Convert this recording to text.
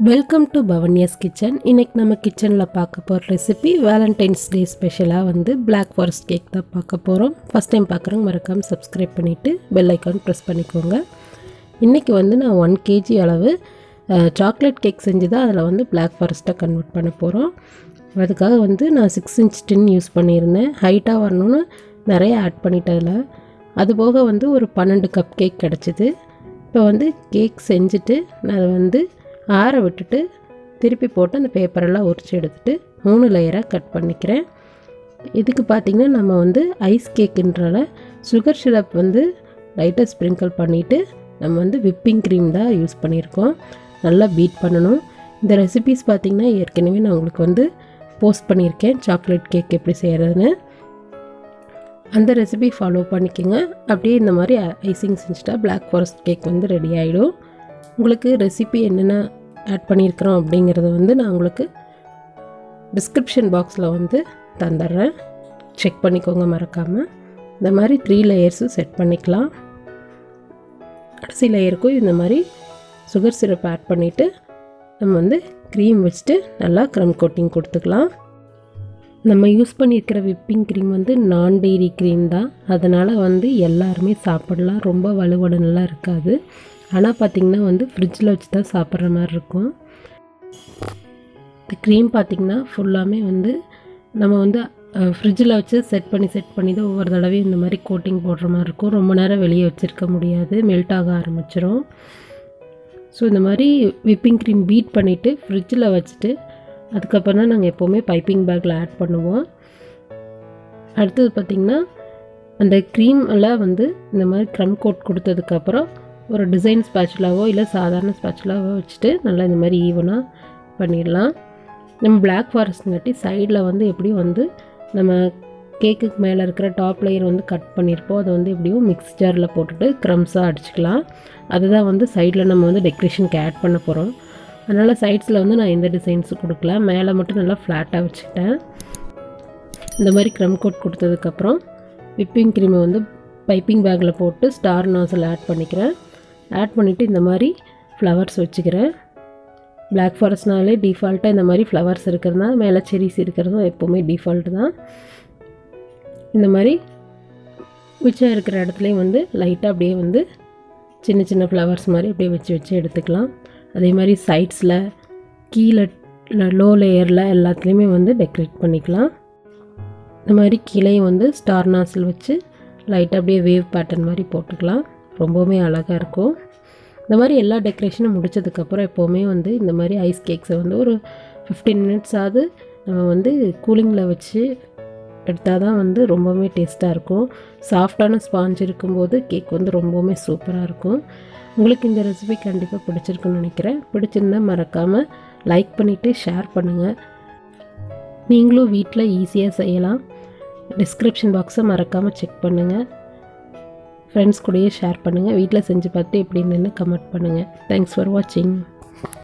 Welcome to பவன்யாஸ் kitchen. இன்றைக்கி நம்ம கிச்சனில் பார்க்க போகிற ரெசிபி வேலண்டைன்ஸ் டே ஸ்பெஷலாக பிளாக் ஃபாரஸ்ட் கேக் தான் பார்க்க போகிறோம். ஃபஸ்ட் டைம் பார்க்குறவங்க மறக்காமல் சப்ஸ்கிரைப் பண்ணிவிட்டு பெல் ஐக்கான் ப்ரெஸ் பண்ணிக்கோங்க. இன்றைக்கி நான் 1 kg அளவு சாக்லேட் கேக் செஞ்சு தான் அதில் பிளாக் ஃபாரஸ்ட்டாக கன்வெர்ட் பண்ண போகிறோம். அதுக்காக நான் 6 inch டின் யூஸ் பண்ணியிருந்தேன். ஹைட்டாக வரணும்னு நிறைய ஆட் பண்ணிட்டதில் அதுபோக ஒரு 12 கப் கேக் கிடச்சிது. இப்போ கேக் செஞ்சுட்டு நான் ஆற விட்டுட்டு திருப்பி போட்டு அந்த பேப்பரெல்லாம் உரிச்சு எடுத்துகிட்டு 3 லேயராக கட் பண்ணிக்கிறேன். இதுக்கு பார்த்திங்கன்னா நம்ம ஐஸ் கேக்குன்றால சுகர் சிரப் லைட்டாக ஸ்ப்ரிங்கிள் பண்ணிவிட்டு நம்ம விப்பிங் க்ரீம் தான் யூஸ் பண்ணியிருக்கோம். நல்லா பீட் பண்ணணும். இந்த ரெசிபீஸ் பார்த்திங்கன்னா ஏற்கனவே நான் உங்களுக்கு போஸ்ட் பண்ணியிருக்கேன், சாக்லேட் கேக் எப்படி செய்கிறதுன்னு. அந்த ரெசிபி ஃபாலோ பண்ணிக்கோங்க. அப்படியே இந்த மாதிரி ஐசிங் செஞ்சுட்டா பிளாக் ஃபாரஸ்ட் கேக் ரெடி ஆகிடும். உங்களுக்கு ரெசிபி என்னென்ன ஆட் பண்ணியிருக்கிறோம் அப்படிங்கிறத நான் உங்களுக்கு டிஸ்கிரிப்ஷன் பாக்ஸில் தந்துடுறேன், செக் பண்ணிக்கோங்க மறக்காமல். இந்த மாதிரி 3 லேயர்ஸும் செட் பண்ணிக்கலாம். கடைசி லேயருக்கும் இந்த மாதிரி சுகர் சிரப் ஆட் பண்ணிவிட்டு நம்ம க்ரீம் வச்சுட்டு நல்லா க்ரம் கோட்டிங் கொடுத்துக்கலாம். நம்ம யூஸ் பண்ணியிருக்கிற விப்பிங் க்ரீம் நான் டெய்ரி க்ரீம் தான். அதனால் எல்லாருமே சாப்பிடலாம், ரொம்ப வலுவலுன்னெலாம் இருக்காது. ஆனால் பார்த்திங்கன்னா ஃப்ரிட்ஜில் வச்சு தான் சாப்பிட்ற மாதிரி இருக்கும். இந்த க்ரீம் பார்த்திங்கன்னா ஃபுல்லாமே நம்ம ஃப்ரிட்ஜில் வச்சு செட் பண்ணி தான் ஒவ்வொரு தடவையும் இந்த மாதிரி கோட்டிங் போடுற மாதிரி இருக்கும். ரொம்ப நேரம் வெளியே வச்சுருக்க முடியாது, மெல்ட் ஆக ஆரம்பிச்சிடும். ஸோ இந்த மாதிரி விப்பிங் க்ரீம் பீட் பண்ணிவிட்டு ஃப்ரிட்ஜில் வச்சுட்டு அதுக்கப்புறம் தான் நாங்கள் எப்போவுமே பைப்பிங் பேக்கில் ஆட் பண்ணுவோம். அடுத்தது பார்த்திங்கன்னா அந்த க்ரீம் எல்லாம் இந்த மாதிரி க்ரம் கோட் கொடுத்ததுக்கப்புறம் ஒரு டிசைன் ஸ்பேச்சுலாவோ இல்லை சாதாரண ஸ்பேச்சுலாவோ வச்சுட்டு நல்லா இந்த மாதிரி ஈவனாக பண்ணிடலாம். நம்ம பிளாக் ஃபாரஸ்ட்ங்காட்டி சைடில் எப்படியும் நம்ம கேக்குக்கு மேலே இருக்கிற டாப் லேயர் கட் பண்ணியிருப்போம். அதை எப்படியும் மிக்ஸ் ஜாரில் போட்டுட்டு க்ரம்ஸாக அடிச்சுக்கலாம். அதுதான் சைடில் நம்ம டெக்கரேஷனுக்கு ஆட் பண்ண போகிறோம். அதனால் சைட்ஸில் நான் எந்த டிசைன்ஸும் கொடுக்கல, மேலே மட்டும் நல்லா ஃப்ளாட்டாக வச்சுக்கிட்டேன். இந்த மாதிரி க்ரம் கோட் கொடுத்ததுக்கப்புறம் விப்பிங் க்ரீமை பைப்பிங் பேக்கில் போட்டு ஸ்டார் நாசில் ஆட் பண்ணிக்கிறேன். ஆட் பண்ணிவிட்டு இந்த மாதிரி ஃப்ளவர்ஸ் வச்சுக்கிறேன். பிளாக் ஃபாரஸ்ட்னாலே டிஃபால்ட்டாக இந்த மாதிரி ஃப்ளவர்ஸ் இருக்கிறதுனா மேலே செரிஸ் இருக்கிறதும் எப்போவுமே டிஃபால்ட்டு தான். இந்த மாதிரி மிச்சம் இருக்கிற இடத்துலையும் லைட்டாக அப்படியே சின்ன சின்ன ஃப்ளவர்ஸ் மாதிரி அப்படியே வச்சு எடுத்துக்கலாம். அதே மாதிரி சைட்ஸில் கீழே லோ லேயரில் எல்லாத்துலேயுமே டெக்கரேட் பண்ணிக்கலாம். இந்த மாதிரி கீழேயும் ஸ்டார் நாசில் வச்சு லைட்டாக அப்படியே வேவ் பேட்டர்ன் மாதிரி போட்டுக்கலாம். ரொம்பவுமே அழகாக இருக்கும். இந்த மாதிரி எல்லா டெக்கரேஷனும் முடித்ததுக்கப்புறம் எப்போவுமே இந்த மாதிரி ஐஸ் கேக்ஸை ஒரு 15 minutes ஆகுது நம்ம கூலிங்கில் வச்சு எடுத்தால் தான் ரொம்பவுமே டேஸ்ட்டாக இருக்கும். சாஃப்டான ஸ்பாஞ்ச் இருக்கும்போது கேக் ரொம்பவுமே சூப்பராக இருக்கும். உங்களுக்கு இந்த ரெசிபி கண்டிப்பாக பிடிச்சிருக்குன்னு நினைக்கிறேன். பிடிச்சிருந்தா மறக்காமல் லைக் பண்ணிவிட்டு ஷேர் பண்ணுங்கள். நீங்களும் வீட்டில் ஈஸியாக செய்யலாம். டிஸ்கிரிப்ஷன் பாக்ஸை மறக்காமல் செக் பண்ணுங்கள். ஃப்ரெண்ட்ஸ் கூடயே ஷேர் பண்ணுங்கள். வீட்டில் செஞ்சு பார்த்து எப்படி இருந்துன்னு கமெண்ட் பண்ணுங்கள். தேங்க்ஸ் ஃபார் வாட்சிங்.